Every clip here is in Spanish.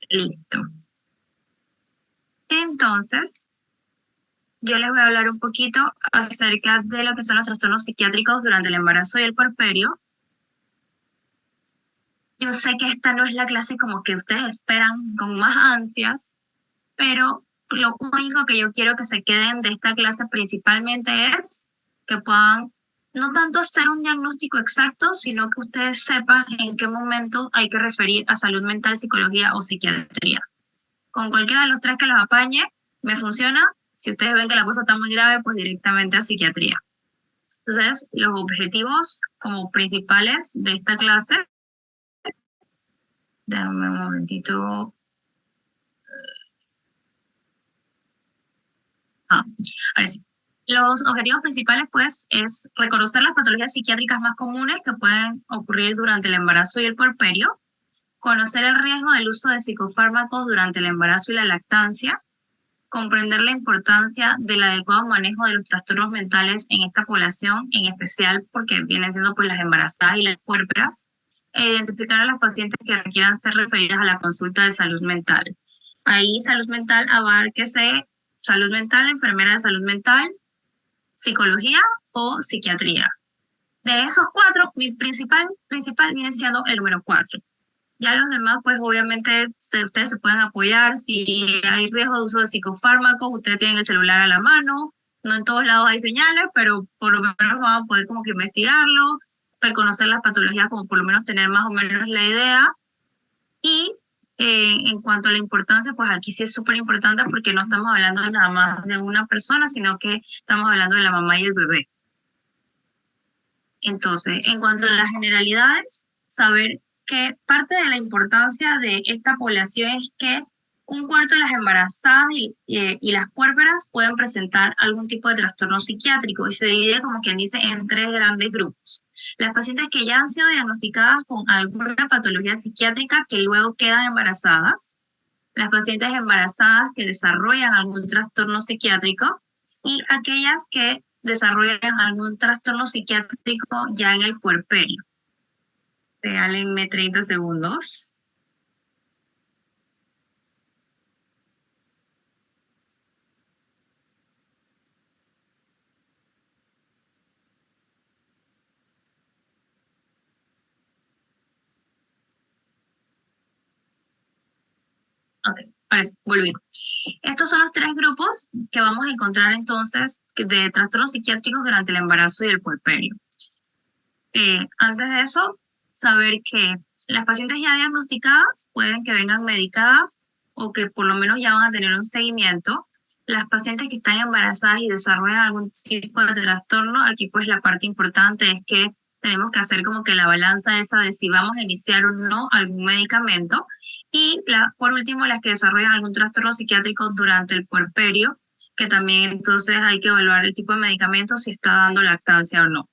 Listo. Entonces, yo les voy a hablar un poquito acerca de lo que son los trastornos psiquiátricos durante el embarazo y el puerperio. Yo sé que esta no es la clase como que ustedes esperan con más ansias, pero lo único que yo quiero que se queden de esta clase principalmente es que puedan no tanto hacer un diagnóstico exacto, sino que ustedes sepan en qué momento hay que referir a salud mental, psicología o psiquiatría. Con cualquiera de los tres que los apañe, me funciona. Si ustedes ven que la cosa está muy grave, pues directamente a psiquiatría. Entonces, los objetivos como principales de esta clase, déjame un momentito. Ahora sí. Los objetivos principales, pues, es reconocer las patologías psiquiátricas más comunes que pueden ocurrir durante el embarazo y el puerperio, conocer el riesgo del uso de psicofármacos durante el embarazo y la lactancia, comprender la importancia del adecuado manejo de los trastornos mentales en esta población, en especial porque vienen siendo pues las embarazadas y las puérperas, e identificar a las pacientes que requieran ser referidas a la consulta de salud mental. Ahí salud mental abárquese salud mental, enfermera de salud mental, psicología o psiquiatría. De esos cuatro, mi principal viene siendo el número 4. Ya los demás, pues obviamente ustedes se pueden apoyar. Si hay riesgo de uso de psicofármacos, ustedes tienen el celular a la mano. No en todos lados hay señales, pero por lo menos van a poder como que investigarlo, reconocer las patologías, como por lo menos tener más o menos la idea. Y en cuanto a la importancia, pues aquí sí es súper importante porque no estamos hablando nada más de una persona, sino que estamos hablando de la mamá y el bebé. Entonces, en cuanto a las generalidades, saber que parte de la importancia de esta población es que un cuarto de las embarazadas y las puérperas pueden presentar algún tipo de trastorno psiquiátrico y se divide, como quien dice, en tres grandes grupos. Las pacientes que ya han sido diagnosticadas con alguna patología psiquiátrica que luego quedan embarazadas, las pacientes embarazadas que desarrollan algún trastorno psiquiátrico y aquellas que desarrollan algún trastorno psiquiátrico ya en el puerperio. Regálenme 30 segundos. Ok, ahora sí, volví. Estos son los tres grupos que vamos a encontrar entonces de trastornos psiquiátricos durante el embarazo y el puerperio. Antes de eso, saber que las pacientes ya diagnosticadas pueden que vengan medicadas o que por lo menos ya van a tener un seguimiento. Las pacientes que están embarazadas y desarrollan algún tipo de trastorno, aquí pues la parte importante es que tenemos que hacer como que la balanza esa de si vamos a iniciar o no algún medicamento. Y por último, las que desarrollan algún trastorno psiquiátrico durante el puerperio, que también entonces hay que evaluar el tipo de medicamento, si está dando lactancia o no.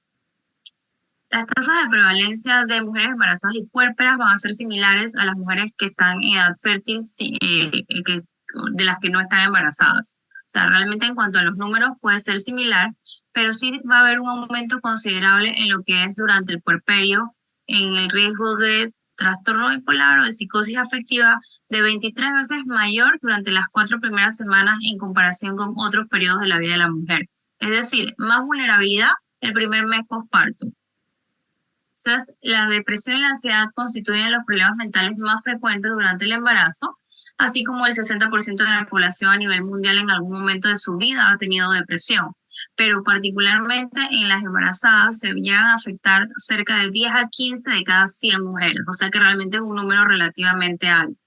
Las tasas de prevalencia de mujeres embarazadas y puérperas van a ser similares a las mujeres que están en edad fértil, de las que no están embarazadas. O sea, realmente en cuanto a los números puede ser similar, pero sí va a haber un aumento considerable en lo que es durante el puerperio, en el riesgo de trastorno bipolar o de psicosis afectiva de 23 veces mayor durante las 4 primeras semanas en comparación con otros periodos de la vida de la mujer. Es decir, más vulnerabilidad el primer mes postparto. Entonces, la depresión y la ansiedad constituyen los problemas mentales más frecuentes durante el embarazo, así como el 60% de la población a nivel mundial en algún momento de su vida ha tenido depresión. Pero particularmente en las embarazadas se llegan a afectar cerca de 10 a 15 de cada 100 mujeres, o sea que realmente es un número relativamente alto.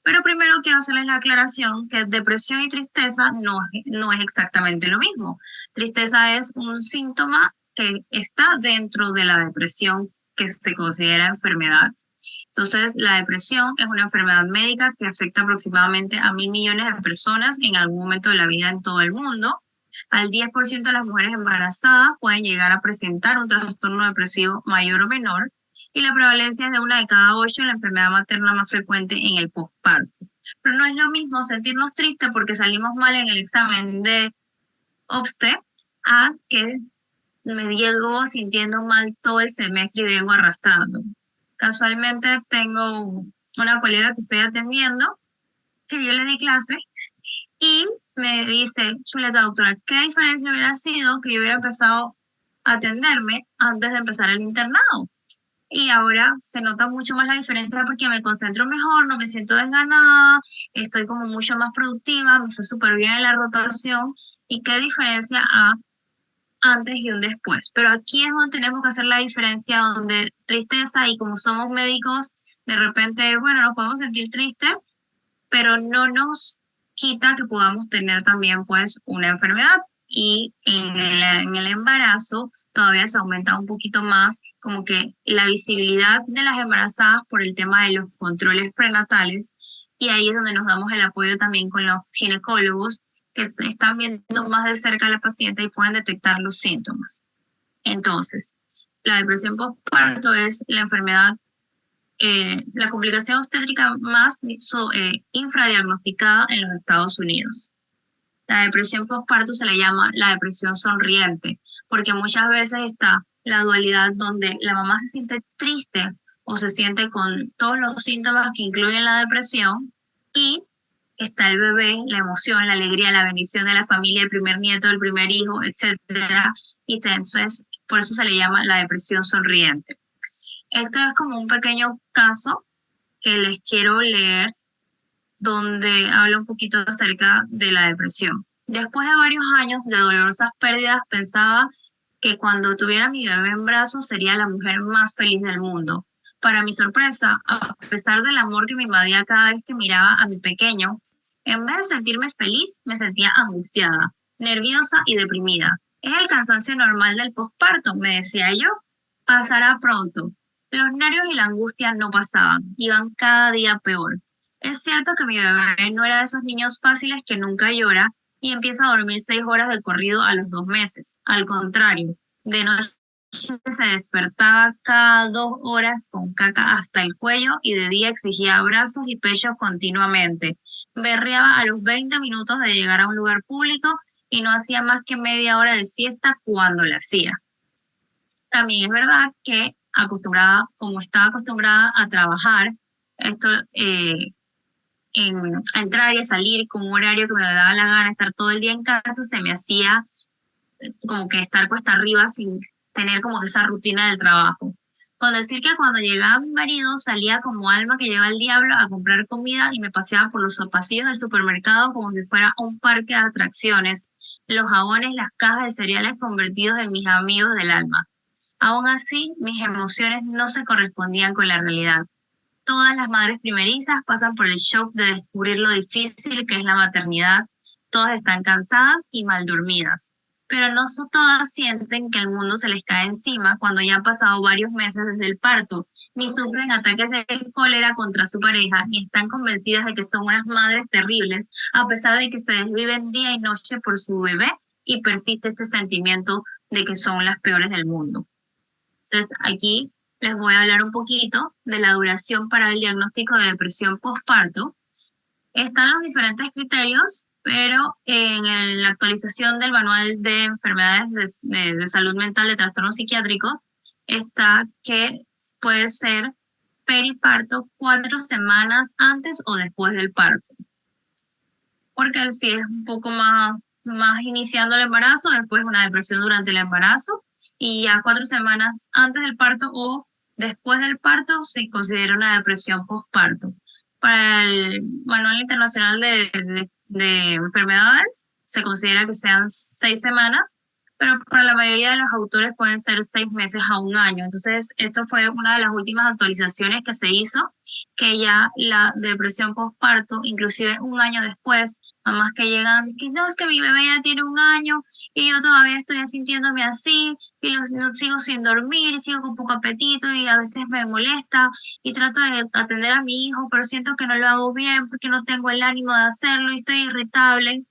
Pero primero quiero hacerles la aclaración que depresión y tristeza no es exactamente lo mismo. Tristeza es un síntoma que está dentro de la depresión que se considera enfermedad. Entonces, la depresión es una enfermedad médica que afecta aproximadamente a 1.000 millones de personas en algún momento de la vida en todo el mundo. Al 10% de las mujeres embarazadas pueden llegar a presentar un trastorno depresivo mayor o menor, y la prevalencia es de 1 de cada 8 en la enfermedad materna más frecuente en el posparto. Pero no es lo mismo sentirnos tristes porque salimos mal en el examen de OBSTE a que me llego sintiendo mal todo el semestre y vengo arrastrando. Casualmente tengo una colega que estoy atendiendo, que yo le di clase, y me dice, Chuleta, doctora, ¿qué diferencia hubiera sido que yo hubiera empezado a atenderme antes de empezar el internado? Y ahora se nota mucho más la diferencia porque me concentro mejor, no me siento desganada, estoy como mucho más productiva, me fue súper bien en la rotación. ¿Y qué diferencia a antes y un después? Pero aquí es donde tenemos que hacer la diferencia, donde tristeza, y como somos médicos, de repente, bueno, nos podemos sentir tristes, pero no nos quita que podamos tener también pues una enfermedad. Y en el embarazo todavía se aumenta un poquito más como que la visibilidad de las embarazadas por el tema de los controles prenatales, y ahí es donde nos damos el apoyo también con los ginecólogos que están viendo más de cerca a la paciente y pueden detectar los síntomas. Entonces, la depresión postparto es la enfermedad, la complicación obstétrica más infradiagnosticada en los Estados Unidos. La depresión postparto se le llama la depresión sonriente, porque muchas veces está la dualidad donde la mamá se siente triste o se siente con todos los síntomas que incluyen la depresión, y está el bebé, la emoción, la alegría, la bendición de la familia, el primer nieto, el primer hijo, etcétera. Y entonces, por eso se le llama la depresión sonriente. Este es como un pequeño caso que les quiero leer, donde habla un poquito acerca de la depresión. Después de varios años de dolorosas pérdidas, pensaba que cuando tuviera mi bebé en brazos sería la mujer más feliz del mundo. Para mi sorpresa, a pesar del amor que me invadía cada vez que miraba a mi pequeño, en vez de sentirme feliz, me sentía angustiada, nerviosa y deprimida. Es el cansancio normal del posparto, me decía yo. Pasará pronto. Los nervios y la angustia no pasaban, iban cada día peor. Es cierto que mi bebé no era de esos niños fáciles que nunca llora y empieza a dormir 6 horas de corrido a los 2 meses. Al contrario, de noche se despertaba cada 2 horas con caca hasta el cuello y de día exigía abrazos y pechos continuamente. Berreaba a los 20 minutos de llegar a un lugar público y no hacía más que media hora de siesta cuando la hacía. También es verdad que acostumbrada, como estaba acostumbrada a trabajar, esto a entrar y a salir con un horario que me daba la gana, estar todo el día en casa, se me hacía como que estar cuesta arriba sin tener como que esa rutina del trabajo. Con decir que cuando llegaba mi marido salía como alma que lleva el diablo a comprar comida y me paseaba por los pasillos del supermercado como si fuera un parque de atracciones, los jabones, las cajas de cereales convertidos en mis amigos del alma. Aún así, mis emociones no se correspondían con la realidad. Todas las madres primerizas pasan por el shock de descubrir lo difícil que es la maternidad. Todas están cansadas y mal dormidas, pero no todas sienten que el mundo se les cae encima cuando ya han pasado varios meses desde el parto, ni sufren ataques de cólera contra su pareja, ni están convencidas de que son unas madres terribles, a pesar de que se desviven día y noche por su bebé y persiste este sentimiento de que son las peores del mundo. Entonces, aquí les voy a hablar un poquito de la duración para el diagnóstico de depresión postparto. Están los diferentes criterios, pero en la actualización del Manual de Enfermedades de Salud Mental de Trastornos Psiquiátricos está que puede ser periparto 4 semanas antes o después del parto. Porque si es un poco más iniciando el embarazo, después una depresión durante el embarazo, y ya 4 semanas antes del parto o después del parto se considera una depresión postparto. Para el Manual Internacional de Enfermedades se considera que sean 6 semanas, pero para la mayoría de los autores pueden ser 6 meses a un año. Entonces, esto fue una de las últimas actualizaciones que se hizo, que ya la depresión postparto, inclusive un año después, mamás que llegan, que no, es que mi bebé ya tiene un año y yo todavía estoy sintiéndome así y no, sigo sin dormir y sigo con poco apetito y a veces me molesta y trato de atender a mi hijo, pero siento que no lo hago bien porque no tengo el ánimo de hacerlo y estoy irritable.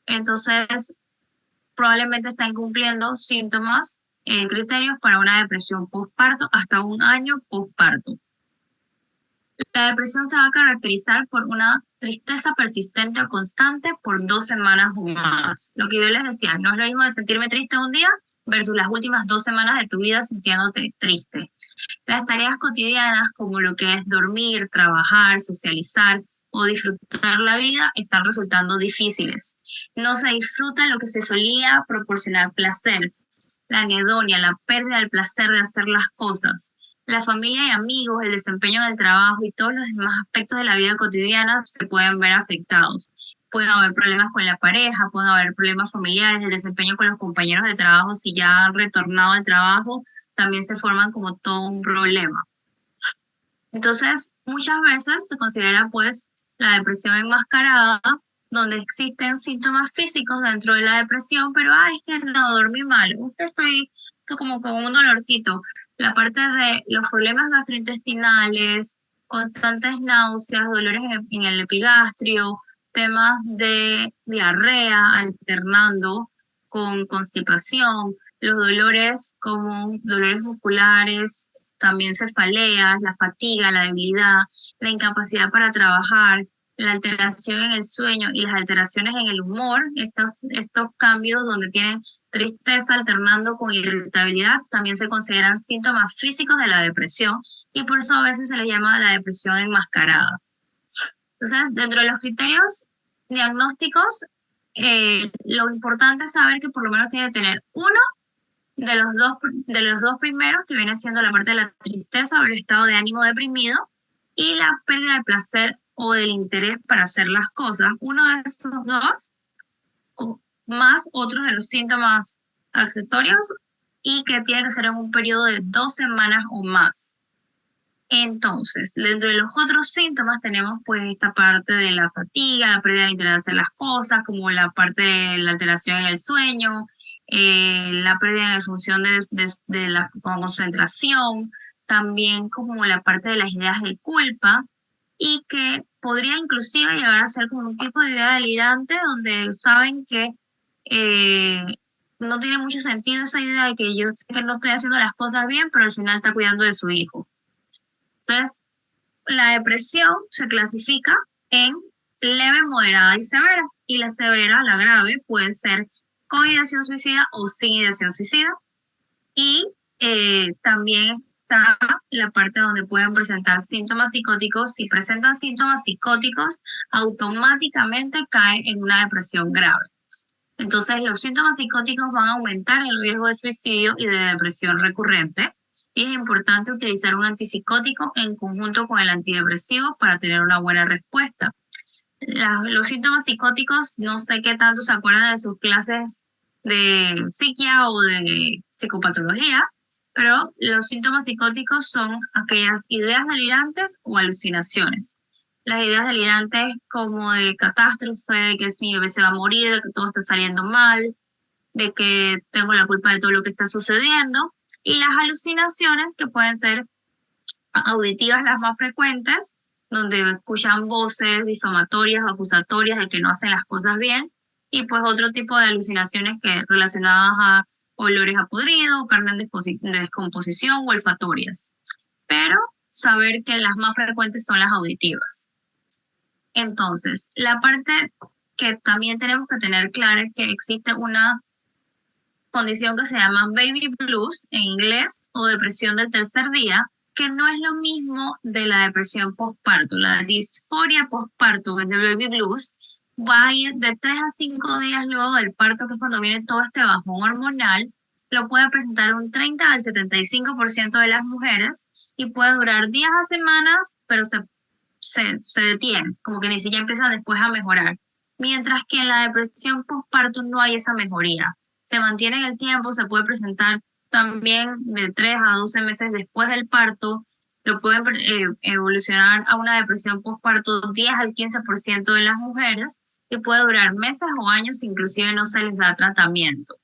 Entonces, probablemente están cumpliendo síntomas, criterios para una depresión postparto hasta un año postparto. La depresión se va a caracterizar por una tristeza persistente o constante por 2 semanas o más. Lo que yo les decía, no es lo mismo de sentirme triste un día versus las últimas 2 semanas de tu vida sintiéndote triste. Las tareas cotidianas, como lo que es dormir, trabajar, socializar o disfrutar la vida, están resultando difíciles. No se disfruta lo que se solía proporcionar placer, la anedonia, la pérdida del placer de hacer las cosas. La familia y amigos, el desempeño en el trabajo y todos los demás aspectos de la vida cotidiana se pueden ver afectados. Pueden haber problemas con la pareja, pueden haber problemas familiares, el desempeño con los compañeros de trabajo, si ya han retornado al trabajo, también se forman como todo un problema. Entonces, muchas veces se considera pues la depresión enmascarada, donde existen síntomas físicos dentro de la depresión, pero ay, es que no, dormí mal, usted estoy como con un dolorcito. La parte de los problemas gastrointestinales, constantes náuseas, dolores en el epigastrio, temas de diarrea alternando con constipación, los dolores como dolores musculares, también cefaleas, la fatiga, la debilidad, la incapacidad para trabajar, la alteración en el sueño y las alteraciones en el humor, estos cambios donde tienen tristeza alternando con irritabilidad, también se consideran síntomas físicos de la depresión y por eso a veces se les llama la depresión enmascarada. Entonces, dentro de los criterios diagnósticos, lo importante es saber que por lo menos tiene que tener uno de los dos primeros, que viene siendo la parte de la tristeza o el estado de ánimo deprimido, y la pérdida de placer o del interés para hacer las cosas. Uno de esos dos, más otros de los síntomas accesorios, y que tiene que ser en un periodo de 2 semanas o más. Entonces, dentro de los otros síntomas tenemos pues esta parte de la fatiga, la pérdida de interés de hacer las cosas, como la parte de la alteración en el sueño, la pérdida en la función de la concentración, también como la parte de las ideas de culpa, y que podría inclusive llegar a ser como un tipo de idea delirante donde saben que no tiene mucho sentido esa idea de que yo sé que no estoy haciendo las cosas bien, pero al final está cuidando de su hijo. Entonces, la depresión se clasifica en leve, moderada y severa. Y la severa, la grave, puede ser con ideación suicida o sin ideación suicida. Y también está la parte donde pueden presentar síntomas psicóticos. Si presentan síntomas psicóticos, automáticamente cae en una depresión grave. Entonces, los síntomas psicóticos van a aumentar el riesgo de suicidio y de depresión recurrente. Y es importante utilizar un antipsicótico en conjunto con el antidepresivo para tener una buena respuesta. Los síntomas psicóticos, no sé qué tanto se acuerdan de sus clases de psiquia o de psicopatología, pero los síntomas psicóticos son aquellas ideas delirantes o alucinaciones. Las ideas delirantes como de catástrofe, de que mi bebé se va a morir, de que todo está saliendo mal, de que tengo la culpa de todo lo que está sucediendo, y las alucinaciones que pueden ser auditivas las más frecuentes, donde escuchan voces difamatorias o acusatorias de que no hacen las cosas bien, y pues otro tipo de alucinaciones que relacionadas a olores a podrido, carne en descomposición o olfatorias. Pero saber que las más frecuentes son las auditivas. Entonces, la parte que también tenemos que tener clara es que existe una condición que se llama baby blues en inglés o depresión del tercer día, que no es lo mismo de la depresión postparto. La disforia postparto, que es el baby blues, va a ir de 3 a 5 días luego del parto, que es cuando viene todo este bajón hormonal. Lo puede presentar un 30 al 75% de las mujeres y puede durar días a semanas, pero se detiene, como que ni siquiera empieza después a mejorar. Mientras que en la depresión postparto no hay esa mejoría. Se mantiene en el tiempo, se puede presentar también de 3 a 12 meses después del parto, lo pueden evolucionar a una depresión postparto 10 al 15% de las mujeres y puede durar meses o años, inclusive no se les da tratamiento.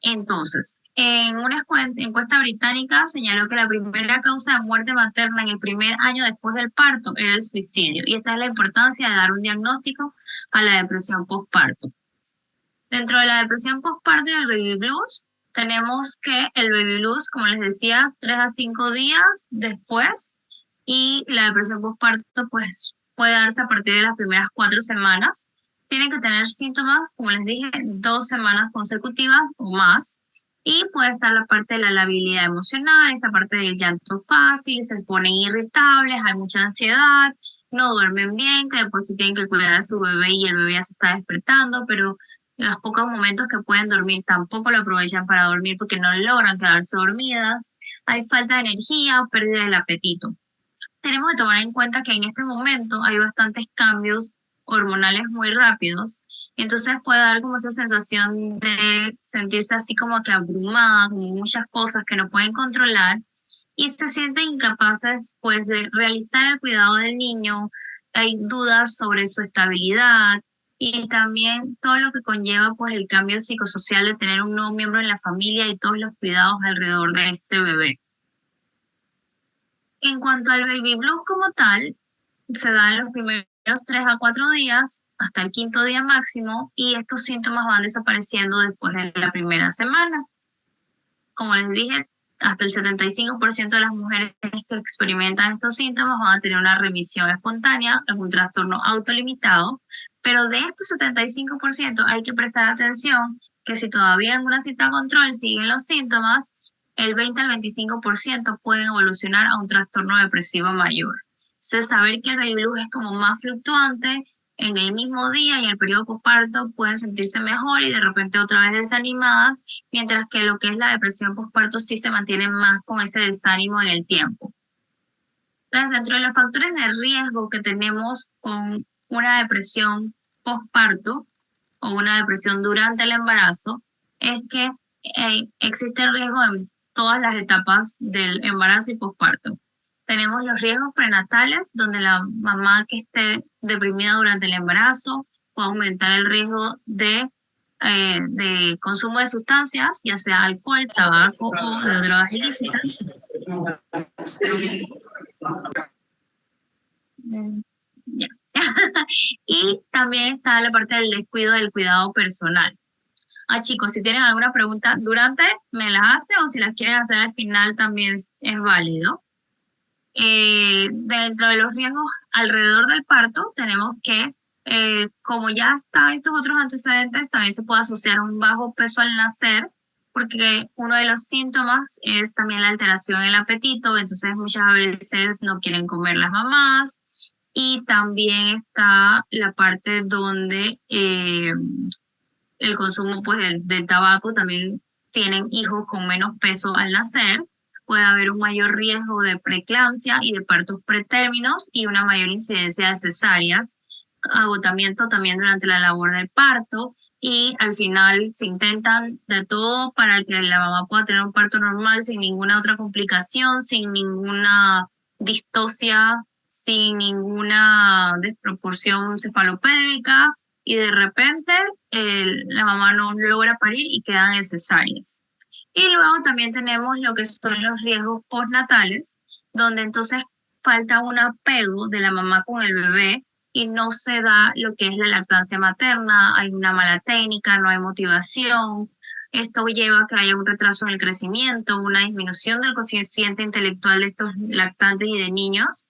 Entonces, en una encuesta británica señaló que la primera causa de muerte materna en el primer año después del parto era el suicidio, y esta es la importancia de dar un diagnóstico a la depresión postparto. Dentro de la depresión postparto y el baby blues, tenemos que el baby blues, como les decía, 3 a 5 días después, y la depresión postparto pues puede darse a partir de las primeras 4 semanas. Tienen que tener síntomas, como les dije, 2 semanas consecutivas o más. Y puede estar la parte de la labilidad emocional, esta parte del llanto fácil, se ponen irritables, hay mucha ansiedad, no duermen bien, que de por sí tienen que cuidar a su bebé y el bebé ya se está despertando, pero los pocos momentos que pueden dormir tampoco lo aprovechan para dormir porque no logran quedarse dormidas. Hay falta de energía o pérdida del apetito. Tenemos que tomar en cuenta que en este momento hay bastantes cambios hormonales muy rápidos, entonces puede dar como esa sensación de sentirse así como que abrumada, como muchas cosas que no pueden controlar y se sienten incapaces pues de realizar el cuidado del niño, hay dudas sobre su estabilidad y también todo lo que conlleva pues el cambio psicosocial de tener un nuevo miembro en la familia y todos los cuidados alrededor de este bebé. En cuanto al baby blues como tal, se da en los primeros 3 a 4 días, hasta el quinto día máximo, y estos síntomas van desapareciendo después de la primera semana. Como les dije, hasta el 75% de las mujeres que experimentan estos síntomas van a tener una remisión espontánea, es un trastorno autolimitado, pero de este 75% hay que prestar atención que si todavía en una cita control siguen los síntomas, el 20 al 25% pueden evolucionar a un trastorno depresivo mayor. Entonces, saber que el baby blues es como más fluctuante, en el mismo día y en el periodo postparto pueden sentirse mejor y de repente otra vez desanimadas, mientras que lo que es la depresión postparto sí se mantiene más con ese desánimo en el tiempo. Entonces, dentro de los factores de riesgo que tenemos con una depresión postparto o una depresión durante el embarazo, es que existe el riesgo en todas las etapas del embarazo y postparto. Tenemos los riesgos prenatales, donde la mamá que esté deprimida durante el embarazo puede aumentar el riesgo de consumo de sustancias, ya sea alcohol, tabaco o de drogas ilícitas. Ya. Y también está la parte del descuido del cuidado personal. Chicos, si tienen alguna pregunta durante, me las hace o si las quieren hacer al final también es válido. Dentro de los riesgos alrededor del parto, tenemos que, como ya está estos otros antecedentes, también se puede asociar un bajo peso al nacer, porque uno de los síntomas es también la alteración en el apetito, entonces muchas veces no quieren comer las mamás, y también está la parte donde el consumo pues, del tabaco, también tienen hijos con menos peso al nacer, puede haber un mayor riesgo de preeclampsia y de partos pretérminos y una mayor incidencia de cesáreas, agotamiento también durante la labor del parto y al final se intentan de todo para que la mamá pueda tener un parto normal sin ninguna otra complicación, sin ninguna distocia, sin ninguna desproporción cefalopélvica y de repente la mamá no logra parir y quedan en cesáreas. Y luego también tenemos lo que son los riesgos postnatales, donde entonces falta un apego de la mamá con el bebé y no se da lo que es la lactancia materna, hay una mala técnica, no hay motivación. Esto lleva a que haya un retraso en el crecimiento, una disminución del coeficiente intelectual de estos lactantes y de niños,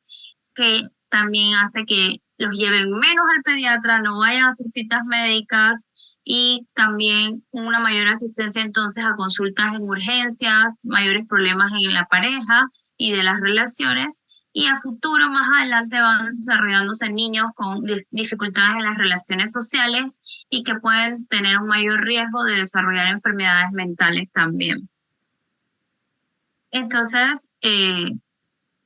que también hace que los lleven menos al pediatra, no vayan a sus citas médicas y también una mayor asistencia entonces a consultas en urgencias, mayores problemas en la pareja y de las relaciones y a futuro más adelante van desarrollándose niños con dificultades en las relaciones sociales y que pueden tener un mayor riesgo de desarrollar enfermedades mentales también. Entonces,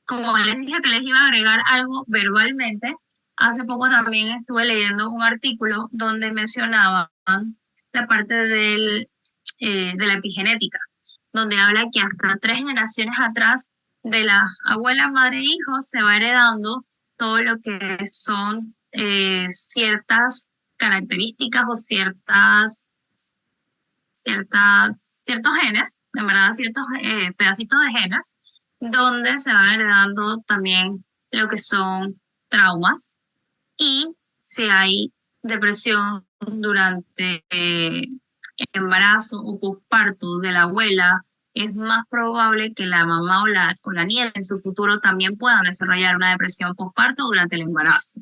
como les dije que les iba a agregar algo verbalmente, hace poco también estuve leyendo un artículo donde mencionaban la parte de la epigenética, donde habla que hasta 3 generaciones atrás de la abuela, madre e hijo se va heredando todo lo que son ciertas características o ciertos genes, en verdad ciertos pedacitos de genes, donde se van heredando también lo que son traumas y si hay depresión durante el embarazo o posparto de la abuela, es más probable que la mamá o la nieta en su futuro también puedan desarrollar una depresión posparto durante el embarazo.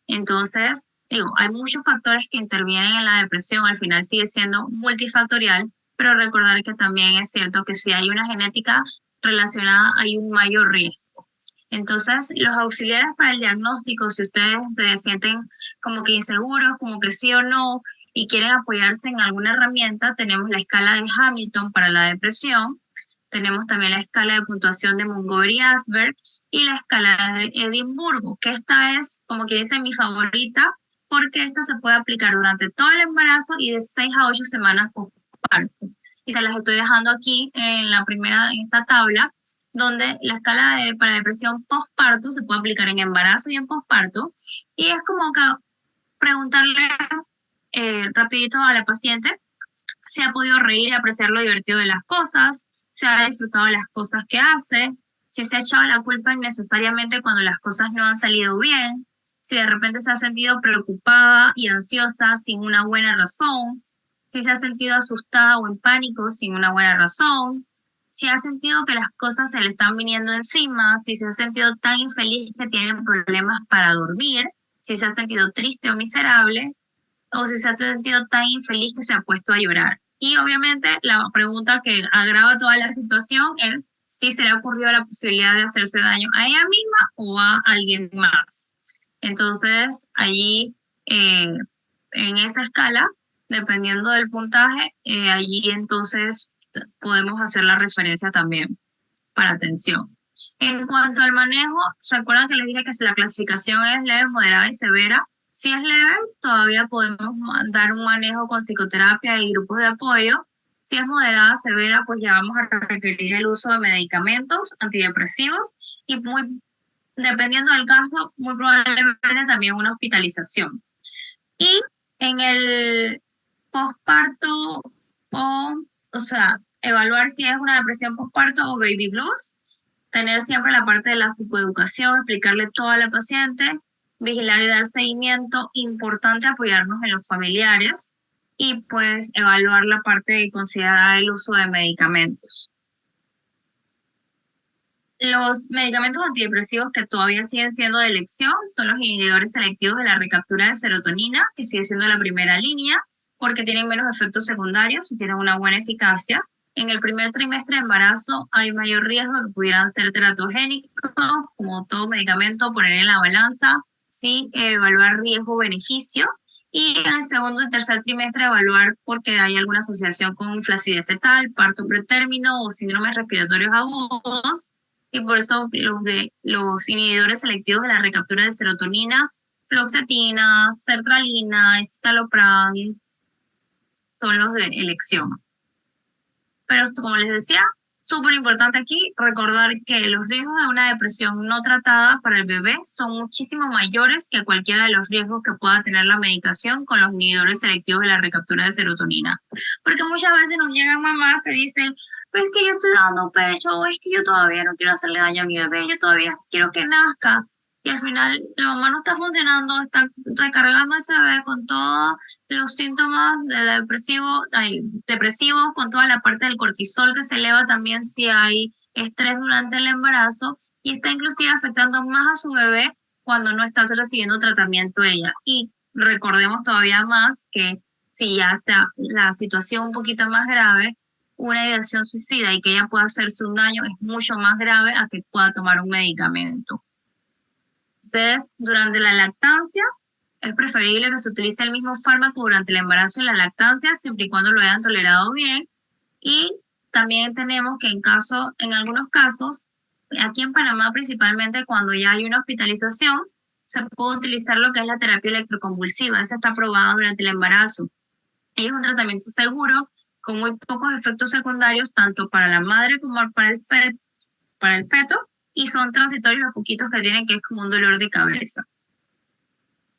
Entonces, digo, hay muchos factores que intervienen en la depresión, al final sigue siendo multifactorial, pero recordar que también es cierto que si hay una genética relacionada, hay un mayor riesgo. Entonces, los auxiliares para el diagnóstico, si ustedes se sienten como que inseguros, como que sí o no, y quieren apoyarse en alguna herramienta, tenemos la escala de Hamilton para la depresión, tenemos también la escala de puntuación de Montgomery-Åsberg y la escala de Edimburgo, que esta es, como que dice, mi favorita, porque esta se puede aplicar durante todo el embarazo y de 6 a 8 semanas postparto. Y se las estoy dejando aquí en la primera, en esta tabla, donde la escala para depresión postparto se puede aplicar en embarazo y en postparto. Y es como que preguntarle rapidito a la paciente si ha podido reír y apreciar lo divertido de las cosas, si ha disfrutado de las cosas que hace, si se ha echado la culpa innecesariamente cuando las cosas no han salido bien, si de repente se ha sentido preocupada y ansiosa sin una buena razón, si se ha sentido asustada o en pánico sin una buena razón, si ha sentido que las cosas se le están viniendo encima, si se ha sentido tan infeliz que tiene problemas para dormir, si se ha sentido triste o miserable, o si se ha sentido tan infeliz que se ha puesto a llorar. Y obviamente la pregunta que agrava toda la situación es si se le ha ocurrido la posibilidad de hacerse daño a ella misma o a alguien más. Entonces, allí, en esa escala, dependiendo del puntaje, allí entonces podemos hacer la referencia también para atención. En cuanto al manejo, recuerdan que les dije que si la clasificación es leve, moderada y severa. Si es leve, todavía podemos dar un manejo con psicoterapia y grupos de apoyo. Si es moderada, severa, pues ya vamos a requerir el uso de medicamentos antidepresivos y dependiendo del caso, muy probablemente también una hospitalización. Y en el posparto o sea, evaluar si es una depresión posparto o baby blues, tener siempre la parte de la psicoeducación, explicarle todo a la paciente, vigilar y dar seguimiento, importante apoyarnos en los familiares y pues evaluar la parte de considerar el uso de medicamentos. Los medicamentos antidepresivos que todavía siguen siendo de elección son los inhibidores selectivos de la recaptura de serotonina, que sigue siendo la primera línea, porque tienen menos efectos secundarios y tienen una buena eficacia. En el primer trimestre de embarazo hay mayor riesgo de que pudieran ser teratogénicos, como todo medicamento, poner en la balanza, sí, evaluar riesgo-beneficio. Y en el segundo y tercer trimestre evaluar porque hay alguna asociación con flacidez fetal, parto pretérmino o síndromes respiratorios agudos, y por eso los inhibidores selectivos de la recaptura de serotonina, fluoxetina, sertralina, escitalopram, son los de elección. Pero como les decía, súper importante aquí recordar que los riesgos de una depresión no tratada para el bebé son muchísimo mayores que cualquiera de los riesgos que pueda tener la medicación con los inhibidores selectivos de la recaptura de serotonina. Porque muchas veces nos llegan mamás que dicen, pero es que yo estoy dando pecho, o es que yo todavía no quiero hacerle daño a mi bebé, yo todavía quiero que nazca. Y al final la mamá no está funcionando, está recargando a ese bebé con todos los síntomas de la depresivo, con toda la parte del cortisol que se eleva también si hay estrés durante el embarazo y está inclusive afectando más a su bebé cuando no está recibiendo tratamiento ella. Y recordemos todavía más que si ya está la situación un poquito más grave, una ideación suicida y que ella pueda hacerse un daño es mucho más grave a que pueda tomar un medicamento. Entonces, durante la lactancia, es preferible que se utilice el mismo fármaco durante el embarazo y la lactancia, siempre y cuando lo hayan tolerado bien. Y también tenemos que en algunos casos, aquí en Panamá principalmente, cuando ya hay una hospitalización, se puede utilizar lo que es la terapia electroconvulsiva. Esa está aprobada durante el embarazo. Y es un tratamiento seguro, con muy pocos efectos secundarios, tanto para la madre como para el feto, y son transitorios los poquitos que tienen, que es como un dolor de cabeza.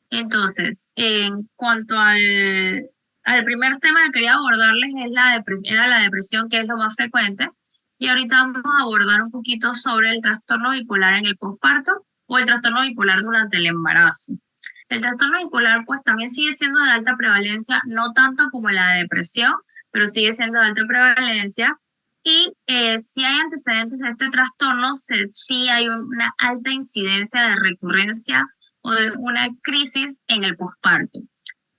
Entonces, en cuanto al primer tema que quería abordarles era la depresión, que es lo más frecuente, y ahorita vamos a abordar un poquito sobre el trastorno bipolar en el posparto o el trastorno bipolar durante el embarazo. El trastorno bipolar pues también sigue siendo de alta prevalencia, no tanto como la depresión, pero sigue siendo de alta prevalencia. Y si hay antecedentes de este trastorno, sí hay una alta incidencia de recurrencia o de una crisis en el posparto.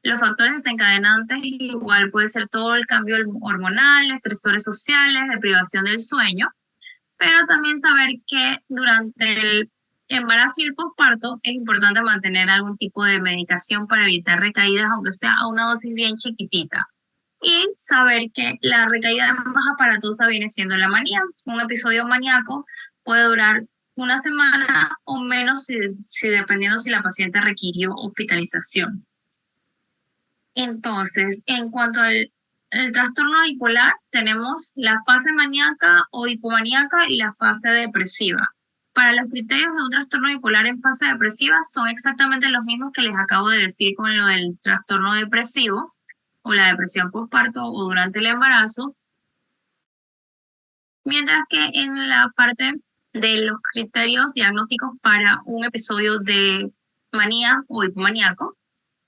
Los factores desencadenantes igual puede ser todo el cambio hormonal, estresores sociales, deprivación del sueño, pero también saber que durante el embarazo y el posparto es importante mantener algún tipo de medicación para evitar recaídas, aunque sea a una dosis bien chiquitita. Y saber que la recaída más aparatosa viene siendo la manía. Un episodio maníaco puede durar una semana o menos si dependiendo si la paciente requirió hospitalización. Entonces, en cuanto al el trastorno bipolar, tenemos la fase maníaca o hipomaníaca y la fase depresiva. Para los criterios de un trastorno bipolar en fase depresiva son exactamente los mismos que les acabo de decir con lo del trastorno depresivo o la depresión postparto o durante el embarazo, mientras que en la parte de los criterios diagnósticos para un episodio de manía o hipomaníaco,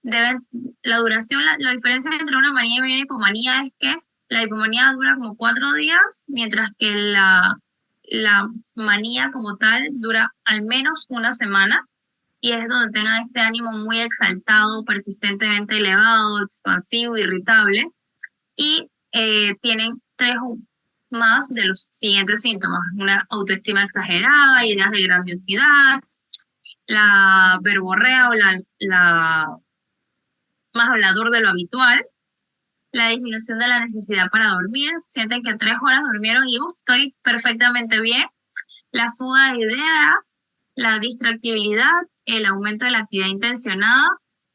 la duración, la diferencia entre una manía y una hipomanía es que la hipomanía dura como 4 días, mientras que la manía como tal dura al menos una semana, y es donde tengan este ánimo muy exaltado, persistentemente elevado, expansivo, irritable, y tienen 3 o más de los siguientes síntomas: una autoestima exagerada, ideas de grandiosidad, la verborrea o la más hablador de lo habitual, la disminución de la necesidad para dormir, sienten que 3 horas durmieron y estoy perfectamente bien, la fuga de ideas, la distractibilidad, el aumento de la actividad intencionada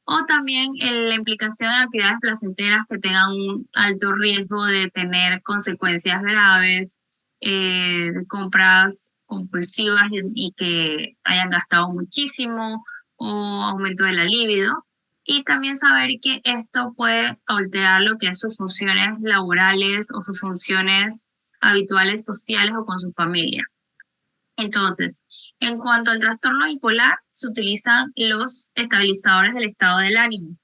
o también la implicación en actividades placenteras que tengan un alto riesgo de tener consecuencias graves, de compras compulsivas y que hayan gastado muchísimo o aumento de la libido. Y también saber que esto puede alterar lo que es sus funciones laborales o sus funciones habituales sociales o con su familia. Entonces, en cuanto al trastorno bipolar, se utilizan los estabilizadores del estado del ánimo.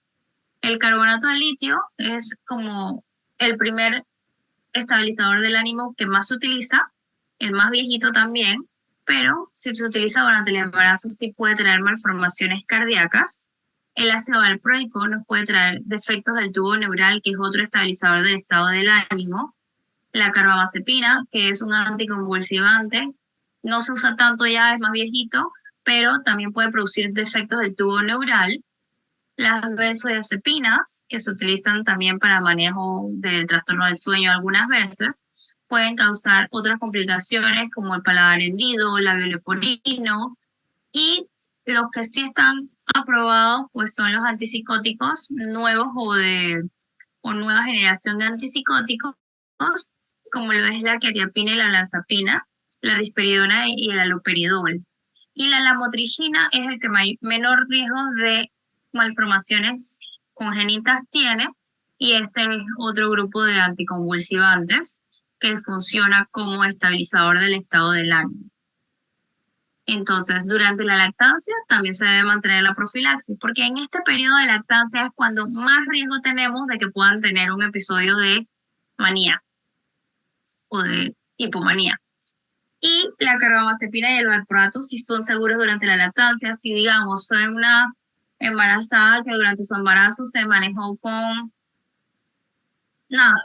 El carbonato de litio es como el primer estabilizador del ánimo que más se utiliza, el más viejito también, pero si se utiliza durante el embarazo sí puede tener malformaciones cardíacas. El ácido valproico nos puede traer defectos del tubo neural, que es otro estabilizador del estado del ánimo. La carbamazepina, que es un anticonvulsivante, no se usa tanto ya, es más viejito, pero también puede producir defectos del tubo neural. Las benzodiazepinas, que se utilizan también para manejo del trastorno del sueño algunas veces, pueden causar otras complicaciones como el paladar hendido, labio leporino, y los que sí están aprobados pues son los antipsicóticos nuevos o nueva generación de antipsicóticos, como lo es la quetiapina y la olanzapina, la risperidona y el haloperidol. Y la lamotrigina es el que menor riesgo de malformaciones congénitas tiene, y este es otro grupo de anticonvulsivantes que funciona como estabilizador del estado del ánimo. Entonces, durante la lactancia también se debe mantener la profilaxis, porque en este periodo de lactancia es cuando más riesgo tenemos de que puedan tener un episodio de manía o de hipomanía. Y la carbamazepina y el valproato si son seguros durante la lactancia. Si, digamos, soy una embarazada que durante su embarazo se manejó con nada,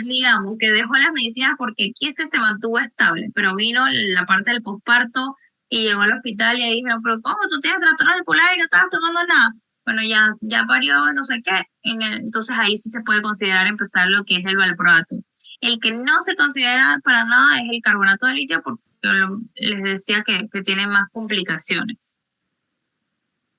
digamos, que dejó las medicinas porque aquí se mantuvo estable, pero vino la parte del posparto y llegó al hospital y ahí dijeron, pero ¿cómo tú tienes trastorno bipolar y no estabas tomando nada? Bueno, ya parió, no sé qué. Entonces ahí sí se puede considerar empezar lo que es el valproato. El que no se considera para nada es el carbonato de litio, porque les decía que tiene más complicaciones.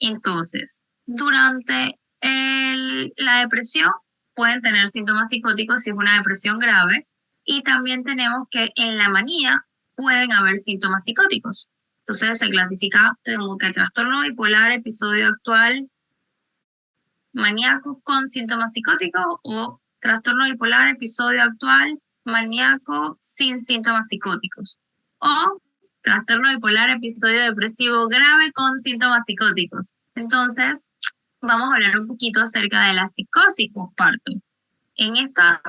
Entonces, durante la depresión pueden tener síntomas psicóticos si es una depresión grave, y también tenemos que en la manía pueden haber síntomas psicóticos. Entonces se clasifica como que trastorno bipolar, episodio actual, maníaco con síntomas psicóticos, o trastorno bipolar, episodio actual, maníaco sin síntomas psicóticos, o trastorno bipolar, episodio depresivo grave con síntomas psicóticos. Entonces, vamos a hablar un poquito acerca de la psicosis postparto. En esta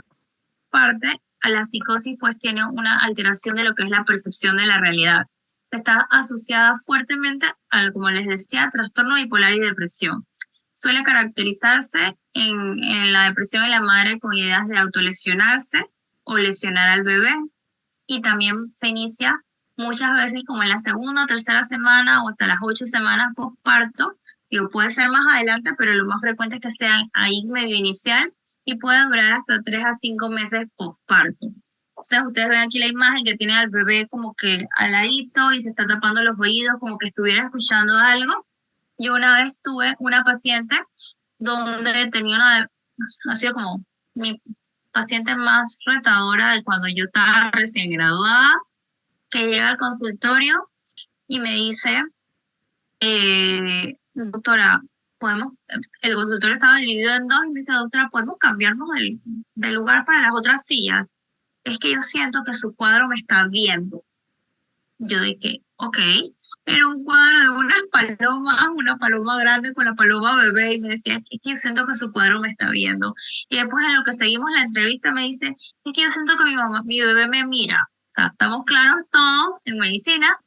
parte, a la psicosis pues tiene una alteración de lo que es la percepción de la realidad. Está asociada fuertemente a, como les decía, trastorno bipolar y depresión. Suele caracterizarse en la depresión en la madre con ideas de autolesionarse o lesionar al bebé, y también se inicia muchas veces como en la segunda o tercera semana o hasta las 8 semanas postparto. Digo, puede ser más adelante, pero lo más frecuente es que sea ahí medio inicial y puede durar hasta 3 a 5 meses postparto. O sea, ustedes ven aquí la imagen que tiene al bebé como que al ladito y se está tapando los oídos como que estuviera escuchando algo. Yo una vez tuve una paciente donde tenía ha sido como mi paciente más retadora de cuando yo estaba recién graduada, que llega al consultorio y me dice, doctora, podemos, el consultorio estaba dividido en dos y me dice, doctora, ¿podemos cambiarnos del lugar para las otras sillas? Es que yo siento que su cuadro me está viendo. Yo dije, ok, era un cuadro de unas palomas, una paloma grande con la paloma bebé, y me decía, es que yo siento que su cuadro me está viendo. Y después en lo que seguimos la entrevista me dice, es que yo siento que mi bebé me mira. O sea, estamos claros todos en medicina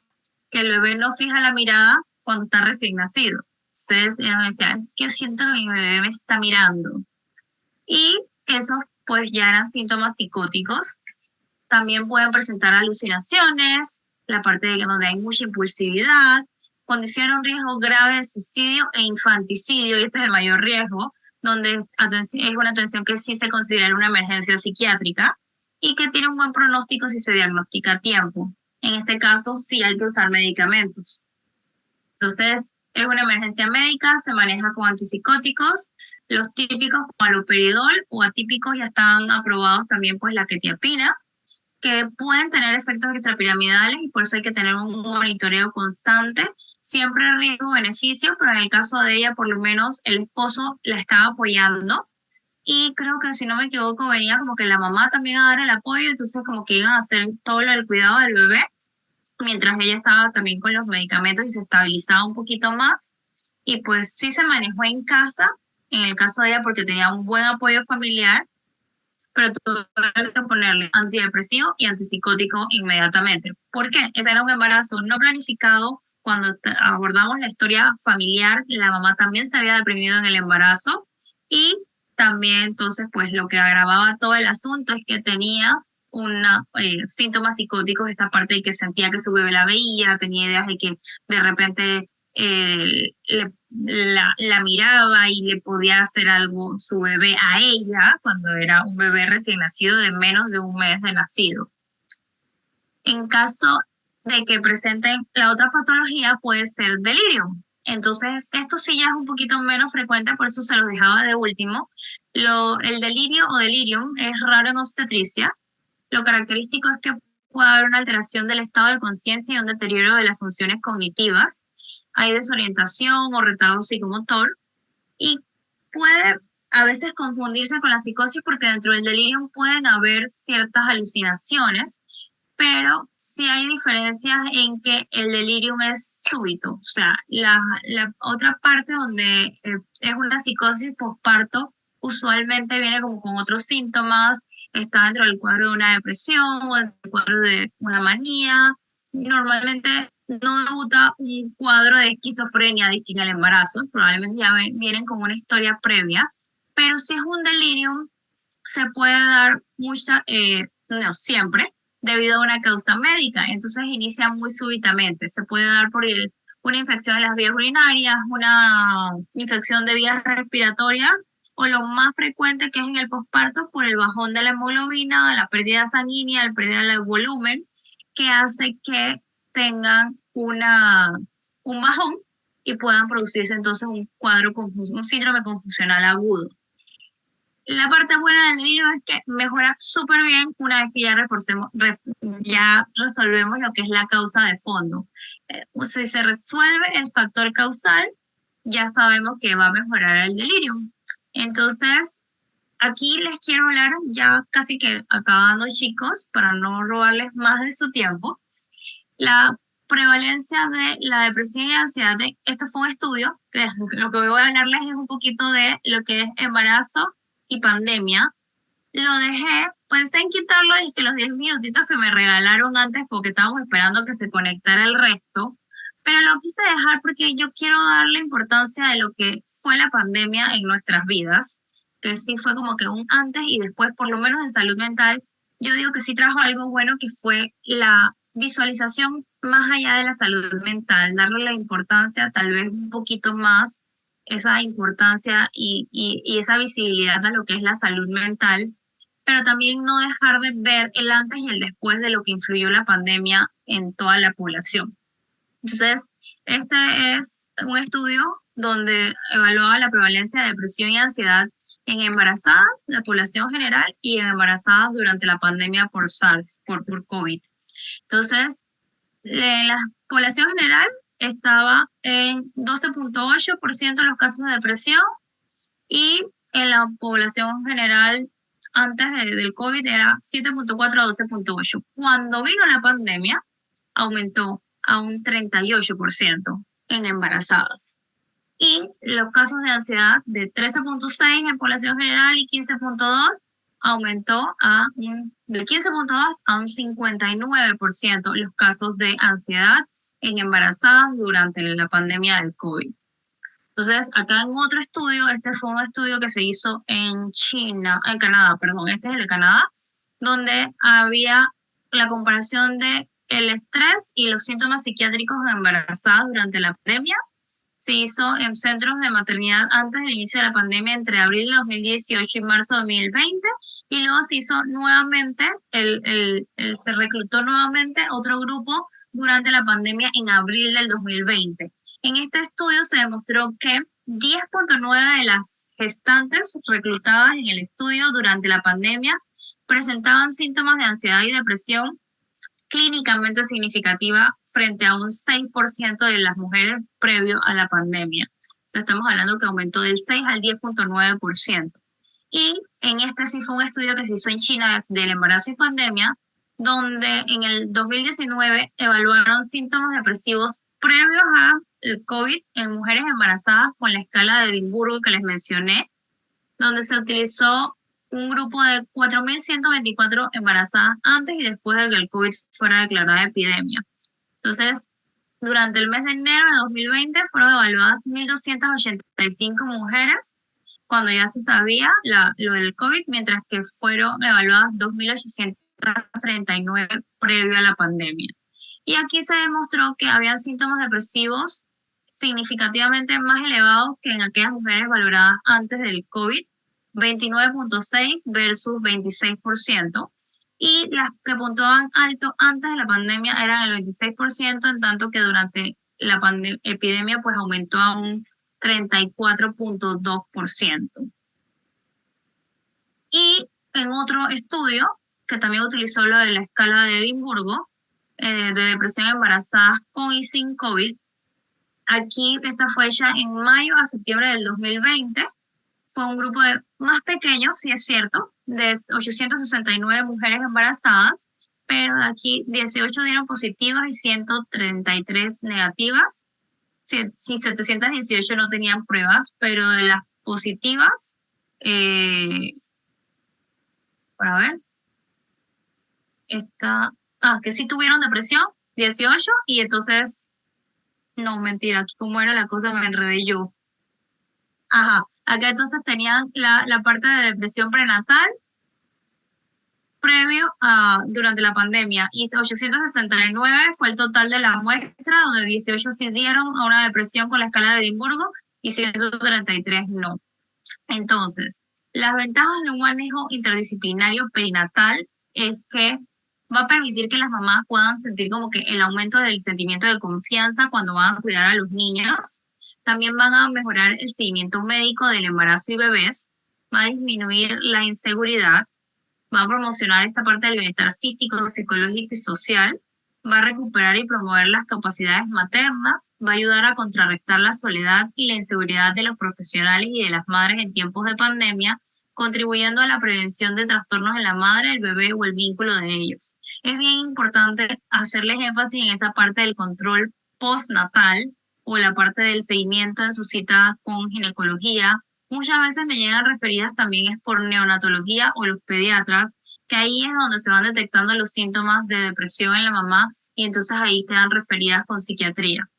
que el bebé no fija la mirada cuando está recién nacido. Entonces ella me decía, es que yo siento que mi bebé me está mirando. Y esos pues ya eran síntomas psicóticos. También pueden presentar alucinaciones, la parte de donde hay mucha impulsividad, condiciona un riesgo grave de suicidio e infanticidio, y este es el mayor riesgo, donde es una atención que sí se considera una emergencia psiquiátrica y que tiene un buen pronóstico si se diagnostica a tiempo. En este caso, sí hay que usar medicamentos. Entonces, es una emergencia médica, se maneja con antipsicóticos, los típicos como haloperidol, o atípicos ya están aprobados también, pues la quetiapina, que pueden tener efectos extrapiramidales y por eso hay que tener un monitoreo constante, siempre riesgo-beneficio, pero en el caso de ella por lo menos el esposo la estaba apoyando y creo que si no me equivoco venía como que la mamá también a dar el apoyo, entonces como que iban a hacer todo lo del cuidado del bebé mientras ella estaba también con los medicamentos y se estabilizaba un poquito más, y pues sí se manejó en casa, en el caso de ella porque tenía un buen apoyo familiar, pero tuve que ponerle antidepresivo y antipsicótico inmediatamente. ¿Por qué? Este era un embarazo no planificado. Cuando abordamos la historia familiar, la mamá también se había deprimido en el embarazo, y también entonces pues lo que agravaba todo el asunto es que tenía síntomas psicóticos, esta parte de que sentía que su bebé la veía, tenía ideas de que de repente la miraba y le podía hacer algo su bebé a ella cuando era un bebé recién nacido de menos de un mes de nacido. En caso de que presenten la otra patología, puede ser delirio. Entonces, esto sí ya es un poquito menos frecuente, por eso se los dejaba de último. El delirio o delirium es raro en obstetricia. Lo característico es que puede haber una alteración del estado de conciencia y un deterioro de las funciones cognitivas. Hay desorientación o retardo psicomotor, y puede a veces confundirse con la psicosis porque dentro del delirio pueden haber ciertas alucinaciones, pero sí hay diferencias en que el delirium es súbito. O sea, la otra parte donde es una psicosis postparto usualmente viene como con otros síntomas, está dentro del cuadro de una depresión o dentro del cuadro de una manía. Normalmente no debuta un cuadro de esquizofrenia distinto al embarazo, probablemente ya vienen con una historia previa, pero si es un delirium se puede dar no siempre, debido a una causa médica, entonces inicia muy súbitamente. Se puede dar por una infección de las vías urinarias, una infección de vías respiratorias, o lo más frecuente que es en el posparto por el bajón de la hemoglobina, la pérdida sanguínea, la pérdida del volumen, que hace que tengan un bajón y puedan producirse entonces un cuadro un síndrome confusional agudo. La parte buena del delirio es que mejora súper bien una vez que ya resolvemos lo que es la causa de fondo. Si se resuelve el factor causal, ya sabemos que va a mejorar el delirio. Entonces, aquí les quiero hablar, ya casi que acabando, chicos, para no robarles más de su tiempo, la prevalencia de la depresión y ansiedad. Esto fue un estudio, que lo que voy a hablarles es un poquito de lo que es embarazo y pandemia. Lo dejé, pensé en quitarlo y que los 10 minutitos que me regalaron antes porque estábamos esperando que se conectara el resto, pero lo quise dejar porque yo quiero darle importancia de lo que fue la pandemia en nuestras vidas. que sí fue como que un antes y después, por lo menos en salud mental, yo digo que sí trajo algo bueno, que fue la visualización más allá de la salud mental, darle la importancia tal vez un poquito más, esa importancia y esa visibilidad a lo que es la salud mental, pero también no dejar de ver el antes y el después de lo que influyó la pandemia en toda la población. Entonces, este es un estudio donde evaluaba la prevalencia de depresión y ansiedad en embarazadas, la población general, y en embarazadas durante la pandemia por SARS, por COVID. Entonces, en la población general estaba en 12.8% los casos de depresión, y en la población general antes del COVID era 7.4 a 12.8. Cuando vino la pandemia, aumentó a un 38% en embarazadas. Y los casos de ansiedad de 13.6 en población general y 15.2 aumentó de 15.2 a un 59% los casos de ansiedad en embarazadas durante la pandemia del COVID. Entonces, acá en otro estudio, este fue un estudio que se hizo en Canadá, perdón, este es el de Canadá, donde había la comparación de el estrés y los síntomas psiquiátricos en embarazadas durante la pandemia. Se hizo en centros de maternidad antes del inicio de la pandemia entre abril de 2018 y marzo de 2020, y luego se hizo nuevamente, se reclutó nuevamente otro grupo durante la pandemia en abril del 2020. En este estudio se demostró que 10.9 de las gestantes reclutadas en el estudio durante la pandemia presentaban síntomas de ansiedad y depresión clínicamente significativa frente a un 6% de las mujeres previo a la pandemia. Entonces estamos hablando que aumentó del 6 al 10.9%. Y en este sí fue un estudio que se hizo en China del embarazo y pandemia, donde en el 2019 evaluaron síntomas depresivos previos al COVID en mujeres embarazadas con la escala de Edimburgo que les mencioné, donde se utilizó un grupo de 4.124 embarazadas antes y después de que el COVID fuera declarada epidemia. Entonces, durante el mes de enero de 2020 fueron evaluadas 1.285 mujeres cuando ya se sabía lo del COVID, mientras que fueron evaluadas 2.839 previo a la pandemia. Y aquí se demostró que habían síntomas depresivos significativamente más elevados que en aquellas mujeres valoradas antes del COVID, 29.6 versus 26%, y las que puntuaban alto antes de la pandemia eran el 26%, en tanto que durante la epidemia pues aumentó a un 34.2%. Y en otro estudio, que también utilizó lo de la escala de Edimburgo, de depresión en embarazadas con y sin COVID, aquí esta fue hecha en mayo a septiembre del 2020, fue un grupo de más pequeño, sí es cierto, de 869 mujeres embarazadas, pero de aquí 18 dieron positivas y 133 negativas. Sí, 718 no tenían pruebas, pero de las positivas, para ver, que sí tuvieron depresión, 18, y entonces, no, mentira, aquí cómo era la cosa, me enredé yo. Ajá, acá entonces tenían la parte de depresión prenatal previo durante la pandemia, y 869 fue el total de la muestra, donde 18 sí dieron a una depresión con la escala de Edimburgo y 133 no. Entonces, las ventajas de un manejo interdisciplinario perinatal es que va a permitir que las mamás puedan sentir como que el aumento del sentimiento de confianza cuando van a cuidar a los niños. También van a mejorar el seguimiento médico del embarazo y bebés, va a disminuir la inseguridad, va a promocionar esta parte del bienestar físico, psicológico y social, va a recuperar y promover las capacidades maternas, va a ayudar a contrarrestar la soledad y la inseguridad de los profesionales y de las madres en tiempos de pandemia, contribuyendo a la prevención de trastornos en la madre, el bebé o el vínculo de ellos. Es bien importante hacerles énfasis en esa parte del control postnatal o la parte del seguimiento en su cita con ginecología. Muchas veces me llegan referidas también es por neonatología o los pediatras, que ahí es donde se van detectando los síntomas de depresión en la mamá y entonces ahí quedan referidas con psiquiatría.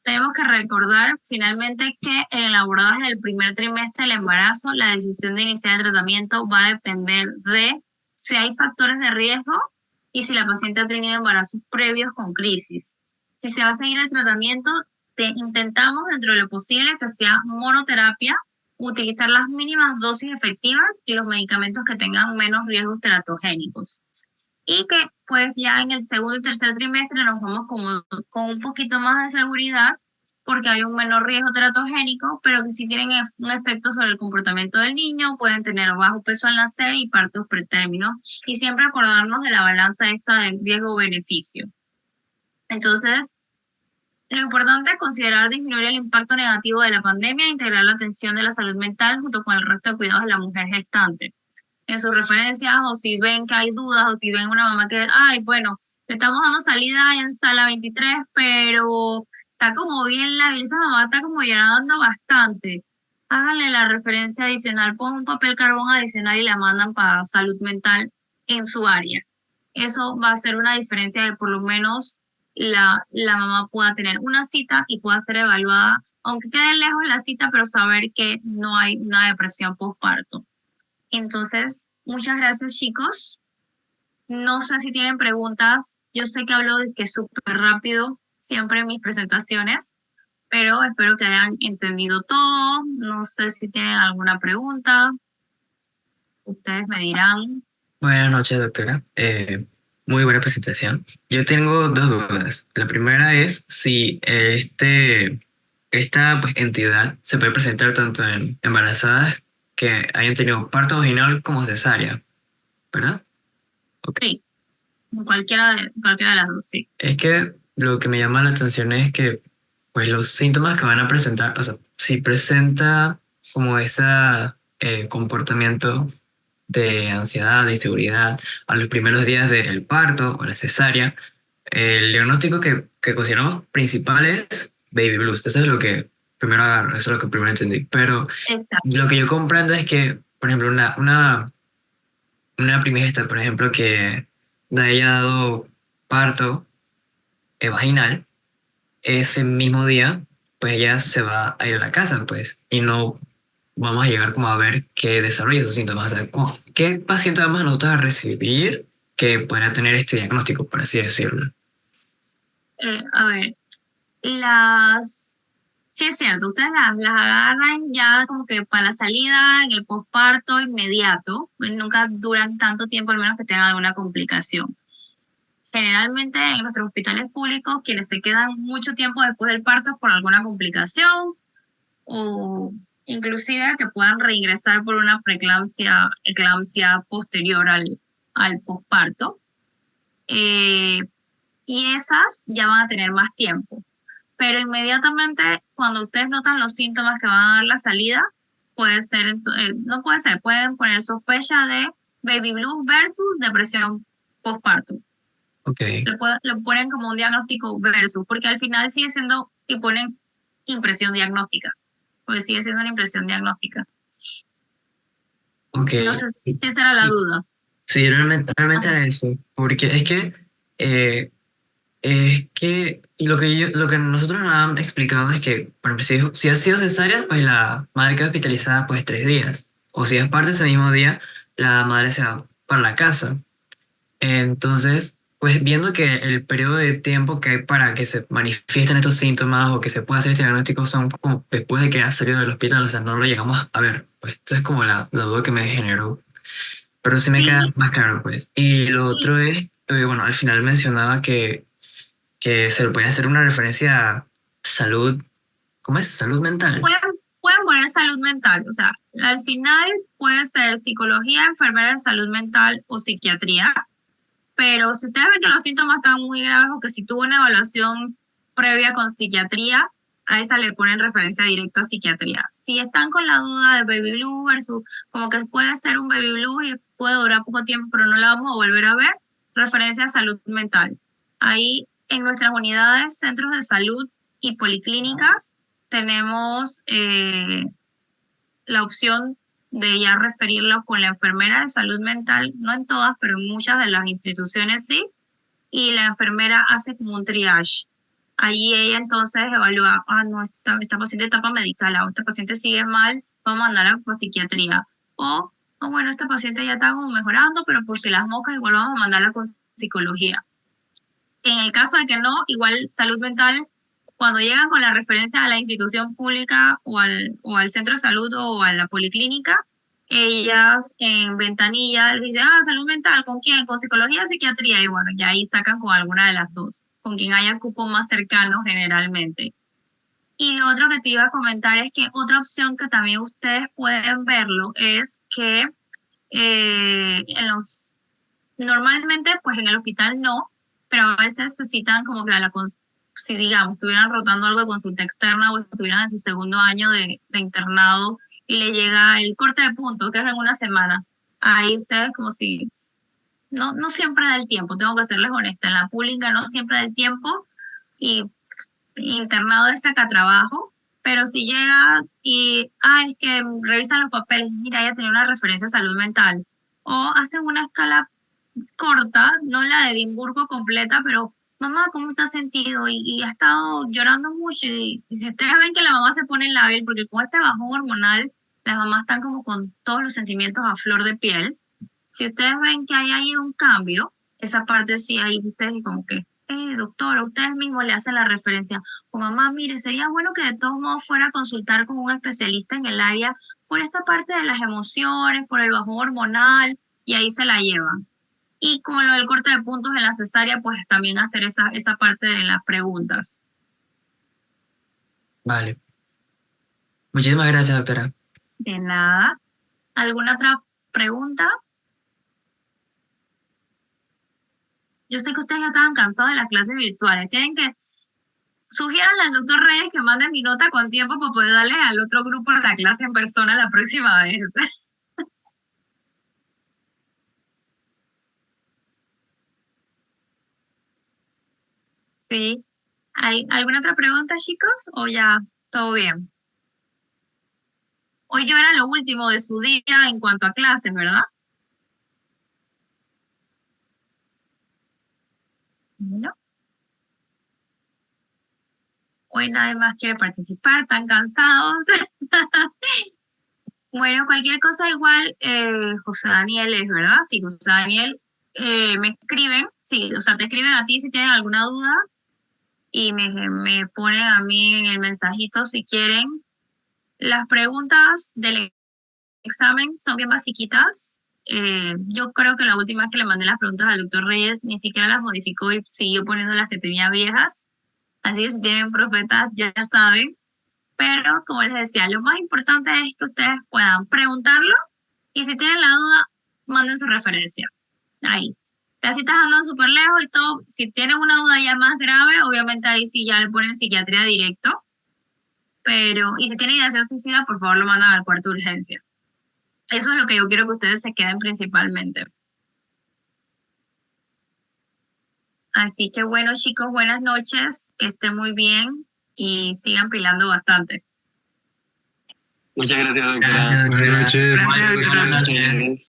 tenemos que recordar finalmente que en el abordaje del primer trimestre del embarazo, la decisión de iniciar el tratamiento va a depender de si hay factores de riesgo y si la paciente ha tenido embarazos previos con crisis. Si se va a seguir el tratamiento, intentamos dentro de lo posible que sea monoterapia, utilizar las mínimas dosis efectivas y los medicamentos que tengan menos riesgos teratogénicos. Y que pues ya en el segundo y tercer trimestre nos vamos con un poquito más de seguridad porque hay un menor riesgo teratogénico, pero que sí tienen un efecto sobre el comportamiento del niño, pueden tener bajo peso al nacer y partos pretérminos, y siempre acordarnos de la balanza esta del riesgo-beneficio. Entonces, lo importante es considerar disminuir el impacto negativo de la pandemia e integrar la atención de la salud mental junto con el resto de cuidados de la mujer gestante. En sus referencias, o si ven que hay dudas, o si ven una mamá que, ay, bueno, le estamos dando salida en sala 23, pero está como bien esa mamá está como llorando bastante. Háganle la referencia adicional, pon un papel carbón adicional y la mandan para salud mental en su área. Eso va a hacer una diferencia de por lo menos la mamá pueda tener una cita y pueda ser evaluada, aunque quede lejos la cita, pero saber que no hay una depresión postparto. Entonces, muchas gracias, chicos. No sé si tienen preguntas. Yo sé que hablo de que súper rápido siempre en mis presentaciones, pero espero que hayan entendido todo. No sé si tienen alguna pregunta. Ustedes me dirán. Buenas noches, doctora. Muy buena presentación. Yo tengo dos dudas. La primera es si esta pues, entidad se puede presentar tanto en embarazadas que hayan tenido parto vaginal como cesárea, ¿verdad? Okay. Sí, cualquiera de las dos, sí. Es que lo que me llama la atención es que pues los síntomas que van a presentar, o sea, si presenta como ese comportamiento de ansiedad, de inseguridad a los primeros días del parto o la cesárea, el diagnóstico que consideramos principal es baby blues. Eso es lo que primero agarro, eso es lo que primero entendí. Pero Exacto. lo que yo comprendo es que, por ejemplo, una primigesta, por ejemplo, que haya dado parto vaginal, ese mismo día, pues ella se va a ir a la casa, pues, y no vamos a llegar como a ver qué desarrolla esos síntomas. O sea, ¿qué paciente vamos a nosotros a recibir que pueda tener este diagnóstico, por así decirlo? A ver, sí es cierto, ustedes las agarran ya como que para la salida, en el posparto inmediato, pues nunca duran tanto tiempo, al menos que tengan alguna complicación. Generalmente en nuestros hospitales públicos, quienes se quedan mucho tiempo después del parto es por alguna complicación o inclusive que puedan reingresar por una eclampsia posterior al posparto. Y esas ya van a tener más tiempo. Pero inmediatamente cuando ustedes notan los síntomas que van a dar la salida, no puede ser, pueden poner sospecha de baby blues versus depresión postparto. Okay. Lo ponen como un diagnóstico versus, porque al final sigue siendo, y ponen impresión diagnóstica, porque sigue siendo una impresión diagnóstica. Okay. No sé si esa era la duda. Sí, realmente era eso, porque y lo que nosotros nos han explicado es que, por ejemplo, si ha sido cesárea, pues la madre queda hospitalizada pues 3 días, o si es parte ese mismo día, la madre se va para la casa. Entonces, pues viendo que el periodo de tiempo que hay para que se manifiesten estos síntomas o que se pueda hacer este diagnóstico son como después de que ha salido del hospital, o sea, no lo llegamos a ver, pues esto es como la duda que me generó, pero sí me queda Sí, más claro, pues. Y lo otro es, bueno, al final mencionaba que se le puede hacer una referencia a salud, ¿cómo es? Salud mental. pueden poner salud mental, o sea, al final puede ser psicología, enfermera de salud mental o psiquiatría, pero si ustedes ven que los síntomas están muy graves o que si tuvo una evaluación previa con psiquiatría, a esa le ponen referencia directa a psiquiatría. Si están con la duda de baby blue versus como que puede ser un baby blue y puede durar poco tiempo, pero no la vamos a volver a ver, referencia a salud mental. Ahí en nuestras unidades, centros de salud y policlínicas, tenemos la opción de ya referirlo con la enfermera de salud mental, no en todas, pero en muchas de las instituciones sí, y la enfermera hace como un triage Ahí ella entonces evalúa, no, esta paciente etapa medical, o esta paciente sigue mal, vamos a mandarla a psiquiatría. O bueno, esta paciente ya está como mejorando, pero por si las moscas, igual vamos a mandarla con psicología. En el caso de que no, igual salud mental, cuando llegan con la referencia a la institución pública o al centro de salud o a la policlínica, ellas en ventanilla les dicen, salud mental, ¿con quién? Con psicología, psiquiatría, y bueno, ya ahí sacan con alguna de las dos, con quien haya cupo más cercano generalmente. Y lo otro que te iba a comentar es que otra opción que también ustedes pueden verlo es que normalmente pues en el hospital no, pero a veces se citan como que si digamos estuvieran rotando algo de consulta externa o estuvieran en su segundo año de internado y le llega el corte de punto, que es en una semana. Ahí ustedes como si no siempre da el tiempo, tengo que serles honesta, en la pública no siempre da el tiempo y internado de saca trabajo, pero si llega y, es que revisan los papeles, mira, ella tenía una referencia a salud mental, o hacen una escala corta, no la de Edimburgo completa, pero mamá, ¿cómo se ha sentido? Y ha estado llorando mucho. Y si ustedes ven que la mamá se pone lábil, porque con este bajón hormonal, las mamás están como con todos los sentimientos a flor de piel. Si ustedes ven que hay ahí un cambio, esa parte sí, ahí ustedes como que, doctora, ustedes mismos le hacen la referencia. O mamá, mire, sería bueno que de todos modos fuera a consultar con un especialista en el área por esta parte de las emociones, por el bajón hormonal, y ahí se la llevan. Y con lo del corte de puntos en la cesárea, pues también hacer esa parte de las preguntas. Vale. Muchísimas gracias, doctora. De nada. ¿Alguna otra pregunta? Yo sé que ustedes ya estaban cansados de las clases virtuales. Tienen que sugiéranle al doctor Reyes que mande mi nota con tiempo para poder darle al otro grupo la clase en persona la próxima vez. Sí. ¿Hay alguna otra pregunta, chicos? ¿O ya todo bien? Hoy yo era lo último de su día en cuanto a clases, ¿verdad? No. Hoy nadie más quiere participar, están cansados. Bueno, cualquier cosa igual, José Daniel es, ¿verdad? Sí, José Daniel, me escriben, sí, o sea, te escriben a ti si tienen alguna duda y me ponen a mí en el mensajito si quieren. Las preguntas del examen son bien basiquitas. Yo creo que la última vez que le mandé las preguntas al doctor Reyes ni siquiera las modificó y siguió poniendo las que tenía viejas. Así que si tienen profetas, ya saben. Pero, como les decía, lo más importante es que ustedes puedan preguntarlo y si tienen la duda, manden su referencia. Ahí. Las citas andan súper lejos y todo. Si tienen una duda ya más grave, obviamente ahí sí ya le ponen psiquiatría directo. Pero, y si tienen ideación suicida, por favor lo mandan al cuarto de urgencia. Eso es lo que yo quiero que ustedes se queden principalmente. Así que bueno, chicos, buenas noches, que estén muy bien y sigan pilando bastante. Muchas gracias, doctora. Gracias, doctora. Buenas noches. Gracias, Muchas doctora. gracias. Buenas noches.